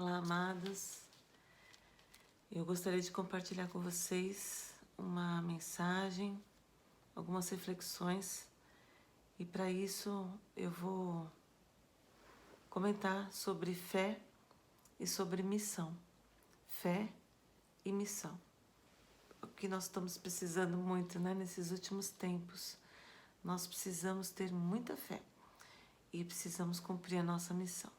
Olá, amados. Eu gostaria de compartilhar com vocês uma mensagem, algumas reflexões, e para isso eu vou comentar sobre fé e sobre missão. Fé e missão. O que nós estamos precisando muito, né, nesses últimos tempos. Nós precisamos ter muita fé e precisamos cumprir a nossa missão.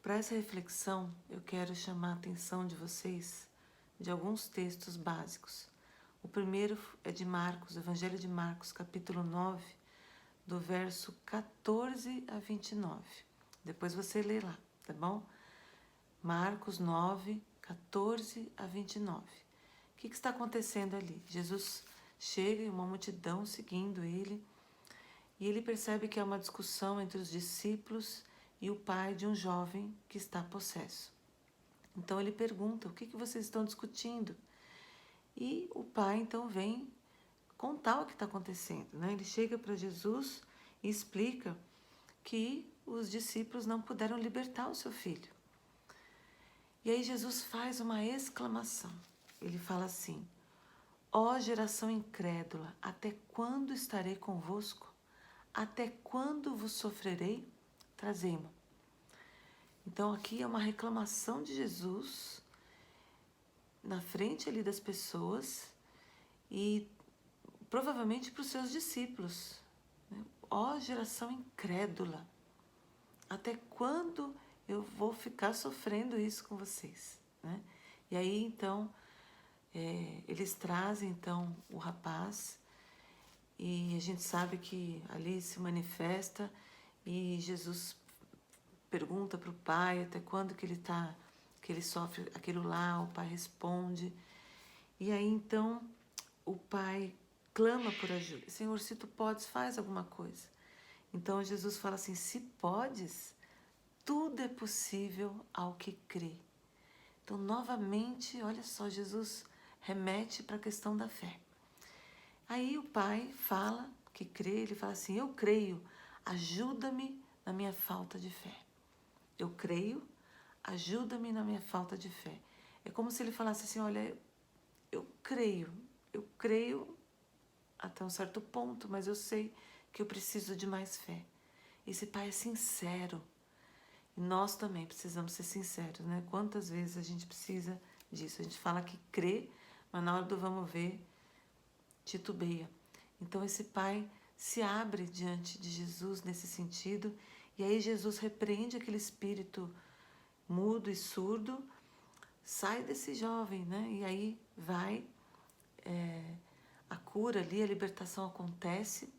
Para essa reflexão, eu quero chamar a atenção de vocês de alguns textos básicos. O primeiro é de Marcos, Evangelho de Marcos, capítulo 9, do verso 14 a 29. Depois você lê lá, tá bom? Marcos 9, 14 a 29. O que está acontecendo ali? Jesus chega e uma multidão seguindo ele, e ele percebe que há uma discussão entre os discípulos e o pai de um jovem que está possesso. Então ele pergunta: o que vocês estão discutindo? E o pai então vem contar o que está acontecendo, né? Ele chega para Jesus e explica que os discípulos não puderam libertar o seu filho. E aí Jesus faz uma exclamação. Ele fala assim: ó geração incrédula, até quando estarei convosco? Até quando vos sofrerei? Trazei-mo. Então aqui é uma reclamação de Jesus na frente ali das pessoas e provavelmente para os seus discípulos. Ó geração incrédula, até quando eu vou ficar sofrendo isso com vocês? Né? E aí então eles trazem então o rapaz e a gente sabe que ali se manifesta e Jesus pergunta para o pai até quando que ele sofre aquilo lá. O pai responde, e aí então o pai clama por ajuda: Senhor, se tu podes, faz alguma coisa. Então Jesus fala assim: se podes, tudo é possível ao que crê. Então novamente, olha só, Jesus remete para a questão da fé. Aí o pai fala que crê, ele fala assim: eu creio, ajuda-me na minha falta de fé. Eu creio, ajuda-me na minha falta de fé. É como se ele falasse assim: olha, eu creio até um certo ponto, mas eu sei que eu preciso de mais fé. Esse pai é sincero. E nós também precisamos ser sinceros, né? Quantas vezes a gente precisa disso? A gente fala que crê, mas na hora do vamos ver, titubeia. Então esse pai se abre diante de Jesus nesse sentido, e aí Jesus repreende aquele espírito mudo e surdo, sai desse jovem, né? E aí vai a cura ali, a libertação acontece.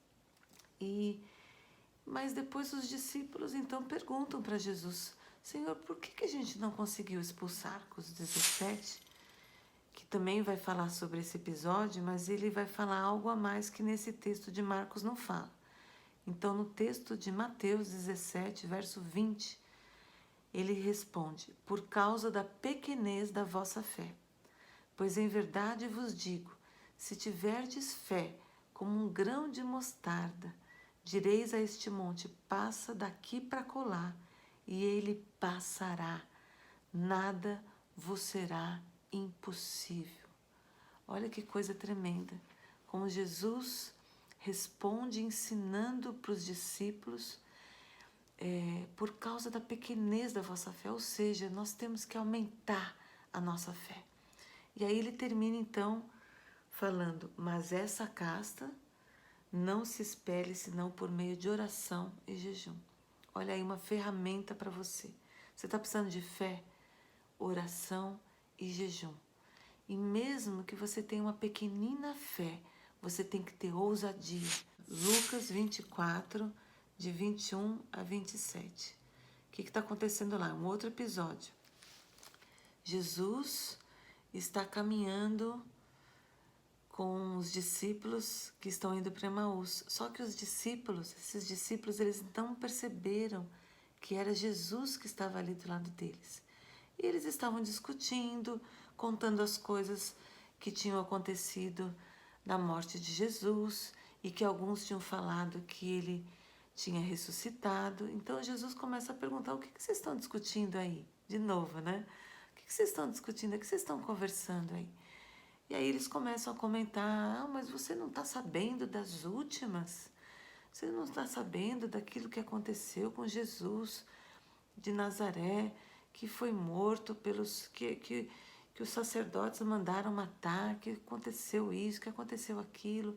Mas depois os discípulos então perguntam para Jesus: Senhor, por que a gente não conseguiu expulsar? Marcos 17, que também vai falar sobre esse episódio, mas ele vai falar algo a mais que nesse texto de Marcos não fala. Então no texto de Mateus 17, verso 20, ele responde: por causa da pequenez da vossa fé. Pois em verdade vos digo, se tiverdes fé como um grão de mostarda, direis a este monte: passa daqui para colar, e ele passará. Nada vos será impossível. Olha que coisa tremenda. Como Jesus responde ensinando para os discípulos por causa da pequenez da vossa fé. Ou seja, nós temos que aumentar a nossa fé. E aí ele termina então falando: mas essa casta não se espelhe senão por meio de oração e jejum. Olha aí uma ferramenta para você. Você está precisando de fé, oração e jejum. E mesmo que você tenha uma pequenina fé, você tem que ter ousadia. Lucas 24, de 21 a 27. O que está acontecendo lá? Um outro episódio. Jesus está caminhando com os discípulos que estão indo para Emaús. Só que esses discípulos, eles não perceberam que era Jesus que estava ali do lado deles. E eles estavam discutindo, contando as coisas que tinham acontecido na morte de Jesus e que alguns tinham falado que ele tinha ressuscitado. Então Jesus começa a perguntar: o que vocês estão discutindo aí? de novo, né? O que vocês estão discutindo? O que vocês estão conversando aí? E aí eles começam a comentar, mas você não está sabendo das últimas? Você não está sabendo daquilo que aconteceu com Jesus de Nazaré, que foi morto pelos que os sacerdotes mandaram matar, que aconteceu isso, que aconteceu aquilo.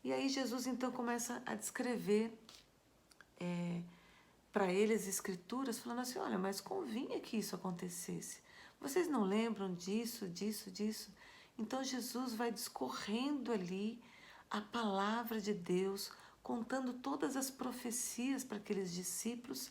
E aí Jesus então começa a descrever para eles as escrituras, falando assim, olha, mas convinha que isso acontecesse. Vocês não lembram disso, disso, disso? Então Jesus vai discorrendo ali a palavra de Deus, contando todas as profecias para aqueles discípulos,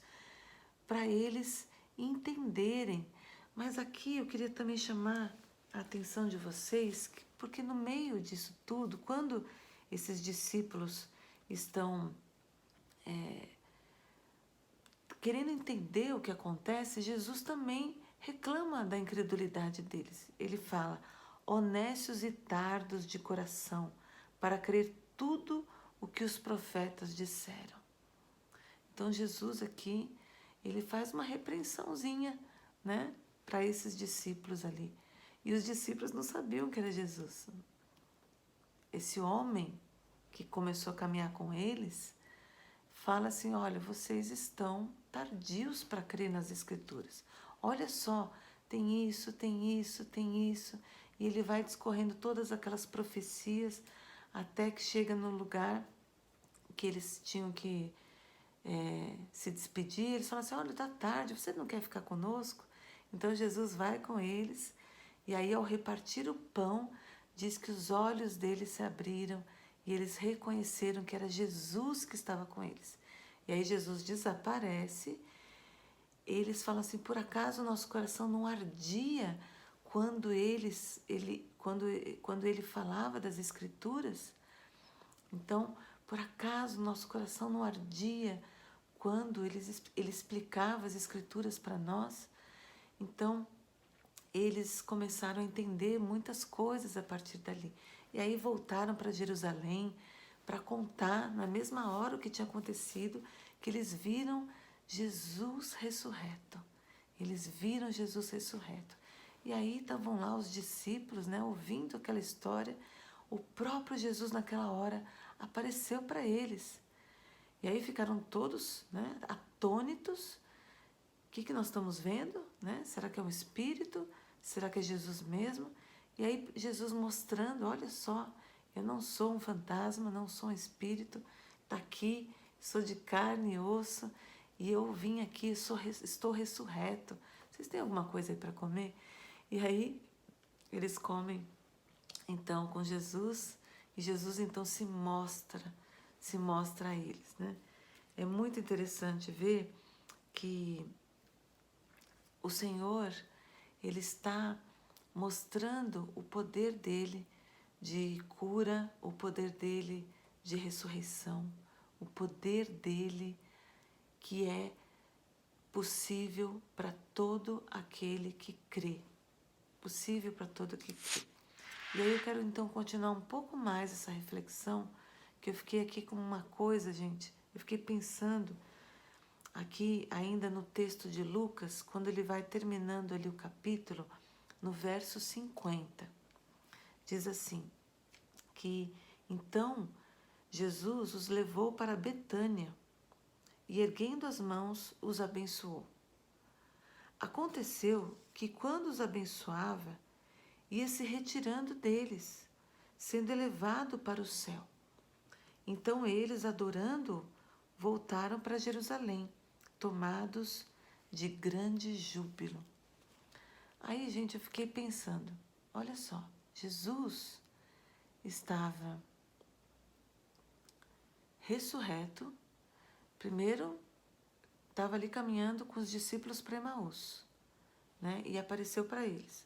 para eles entenderem. Mas aqui eu queria também chamar a atenção de vocês, porque no meio disso tudo, quando esses discípulos estão querendo entender o que acontece, Jesus também reclama da incredulidade deles. Ele fala, honestos e tardos de coração, para crer tudo o que os profetas disseram. Então Jesus aqui, ele faz uma repreensãozinha, né, para esses discípulos ali. E os discípulos não sabiam que era Jesus. Esse homem que começou a caminhar com eles, fala assim, olha, vocês estão tardios para crer nas Escrituras. Olha só, tem isso, tem isso, tem isso. E ele vai discorrendo todas aquelas profecias até que chega no lugar que eles tinham que se despedir. Eles falam assim, olha, está tarde, você não quer ficar conosco? Então Jesus vai com eles e aí ao repartir o pão, diz que os olhos deles se abriram e eles reconheceram que era Jesus que estava com eles. E aí Jesus desaparece. Eles falam assim, por acaso o nosso coração não ardia quando ele falava das Escrituras? Então, por acaso nosso coração não ardia quando ele explicava as Escrituras para nós? Então, eles começaram a entender muitas coisas a partir dali. E aí voltaram para Jerusalém para contar na mesma hora o que tinha acontecido, que eles viram Jesus ressurreto. Eles viram Jesus ressurreto. E aí estavam lá os discípulos, né, ouvindo aquela história. O próprio Jesus naquela hora apareceu para eles. E aí ficaram todos, né, atônitos. O que nós estamos vendo? Né? Será que é um espírito? Será que é Jesus mesmo? E aí Jesus mostrando, olha só, eu não sou um fantasma, não sou um espírito, está aqui, sou de carne e osso, e eu vim aqui, estou ressurreto. Vocês têm alguma coisa aí para comer? E aí eles comem, então, com Jesus, e Jesus então se mostra a eles, né? É muito interessante ver que o Senhor, Ele está mostrando o poder dEle de cura, o poder dEle de ressurreição, o poder dEle que é possível para todo aquele que crê. Possível para todo aquele que crê. E aí eu quero então continuar um pouco mais essa reflexão, que eu fiquei aqui com uma coisa, gente, eu fiquei pensando aqui ainda no texto de Lucas, quando ele vai terminando ali o capítulo, no verso 50, diz assim, que então Jesus os levou para Betânia e erguendo as mãos os abençoou. Aconteceu que quando os abençoava, ia se retirando deles, sendo elevado para o céu. Então eles, adorando-o, voltaram para Jerusalém, tomados de grande júbilo. Aí, gente, eu fiquei pensando, olha só, Jesus estava ressurreto, primeiro estava ali caminhando com os discípulos para Emaús, né? E apareceu para eles.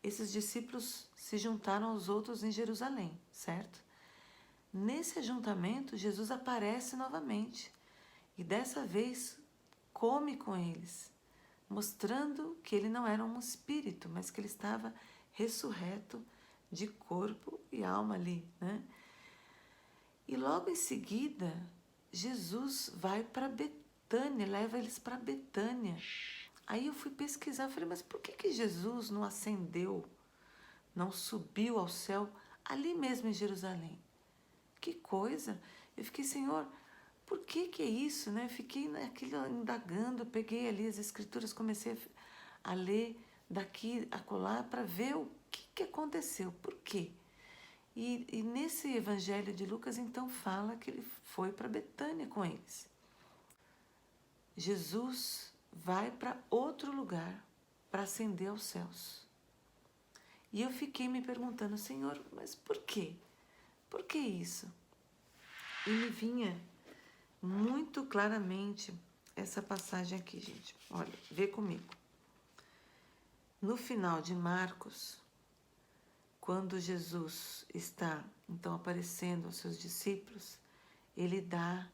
Esses discípulos se juntaram aos outros em Jerusalém, certo? Nesse ajuntamento, Jesus aparece novamente e dessa vez come com eles, mostrando que ele não era um espírito, mas que ele estava ressurreto de corpo e alma ali, né? E logo em seguida, Jesus vai para Betânia, leva eles para Betânia, Aí eu fui pesquisar, falei, mas por que Jesus não ascendeu, não subiu ao céu ali mesmo em Jerusalém? Que coisa! Eu fiquei, Senhor, por que é isso, né? Fiquei naquilo indagando, peguei ali as escrituras, comecei a ler daqui a colar para ver o que aconteceu, por quê? E nesse evangelho de Lucas, então, fala que ele foi para Betânia com eles. Jesus vai para outro lugar para ascender aos céus. E eu fiquei me perguntando, Senhor, mas por quê? Por que isso? E me vinha muito claramente essa passagem aqui, gente. Olha, vê comigo. No final de Marcos, quando Jesus está, então, aparecendo aos seus discípulos, ele dá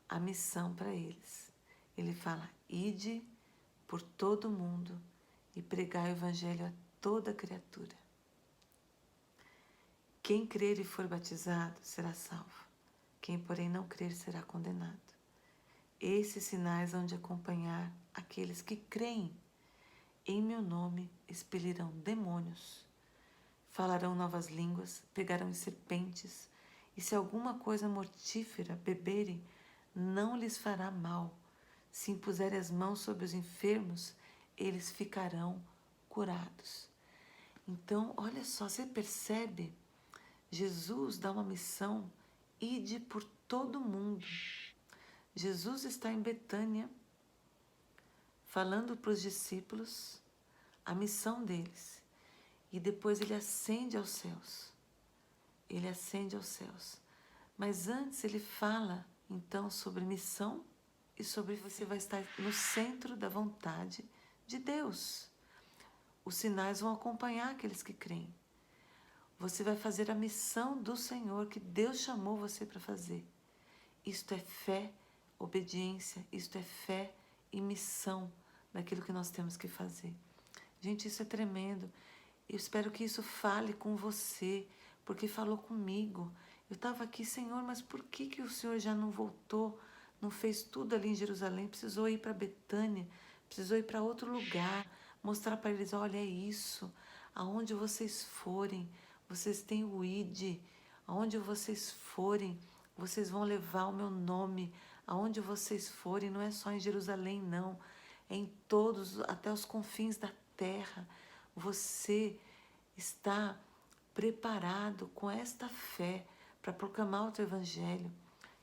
a missão para eles. Ele fala, ide por todo o mundo e pregai o evangelho a toda criatura. Quem crer e for batizado será salvo. Quem, porém, não crer será condenado. Esses sinais hão de acompanhar aqueles que creem. Em meu nome expelirão demônios, falarão novas línguas, pegarão em serpentes, e se alguma coisa mortífera beberem, não lhes fará mal. Se impuserem as mãos sobre os enfermos, eles ficarão curados. Então, olha só, você percebe? Jesus dá uma missão, ide por todo mundo. Jesus está em Betânia, falando para os discípulos a missão deles. E depois ele ascende aos céus. Ele ascende aos céus. Mas antes ele fala, então, sobre missão e sobre você vai estar no centro da vontade de Deus. Os sinais vão acompanhar aqueles que creem. Você vai fazer a missão do Senhor que Deus chamou você para fazer. Isto é fé, obediência, isto é fé e missão daquilo que nós temos que fazer. Gente, isso é tremendo. Eu espero que isso fale com você, porque falou comigo. Eu estava aqui, Senhor, mas por que o Senhor já não voltou, não fez tudo ali em Jerusalém? Precisou ir para Betânia, precisou ir para outro lugar, mostrar para eles, olha, é isso, aonde vocês forem, vocês têm o ID, aonde vocês forem, vocês vão levar o meu nome, aonde vocês forem, não é só em Jerusalém, não, é em todos, até os confins da terra. Você está preparado com esta fé para proclamar o teu evangelho.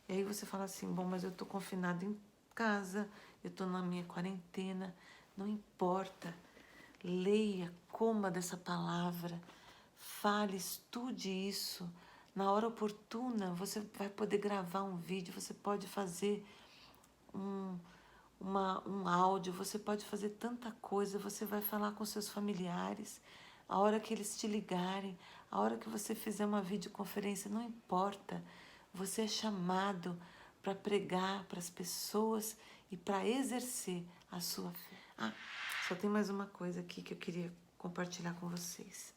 E aí você fala assim, bom, mas eu estou confinado em casa, eu estou na minha quarentena. Não importa. Leia, coma dessa palavra, fale, estude isso. Na hora oportuna, você vai poder gravar um vídeo, você pode fazer um áudio, você pode fazer tanta coisa, você vai falar com seus familiares, a hora que eles te ligarem, a hora que você fizer uma videoconferência, não importa, você é chamado para pregar para as pessoas e para exercer a sua fé. Só tem mais uma coisa aqui que eu queria compartilhar com vocês.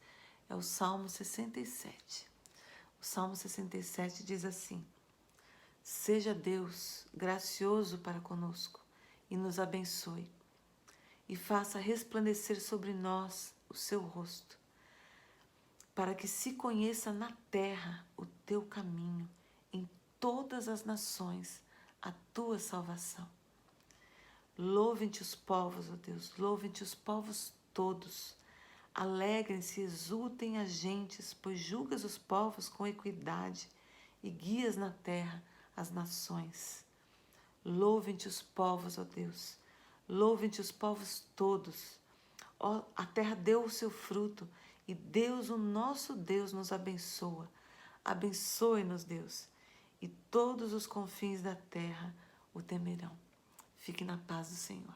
É o Salmo 67. O Salmo 67 diz assim, seja Deus gracioso para conosco, e nos abençoe, e faça resplandecer sobre nós o seu rosto, para que se conheça na terra o teu caminho, em todas as nações a tua salvação. Louvem-te os povos, ó Deus, louvem-te os povos todos, alegrem-se e exultem as gentes, pois julgas os povos com equidade e guias na terra as nações. Louvem-te os povos, ó Deus, louvem-te os povos todos. Ó, a terra deu o seu fruto e Deus, o nosso Deus, nos abençoa. Abençoe-nos, Deus, e todos os confins da terra o temerão. Fique na paz do Senhor.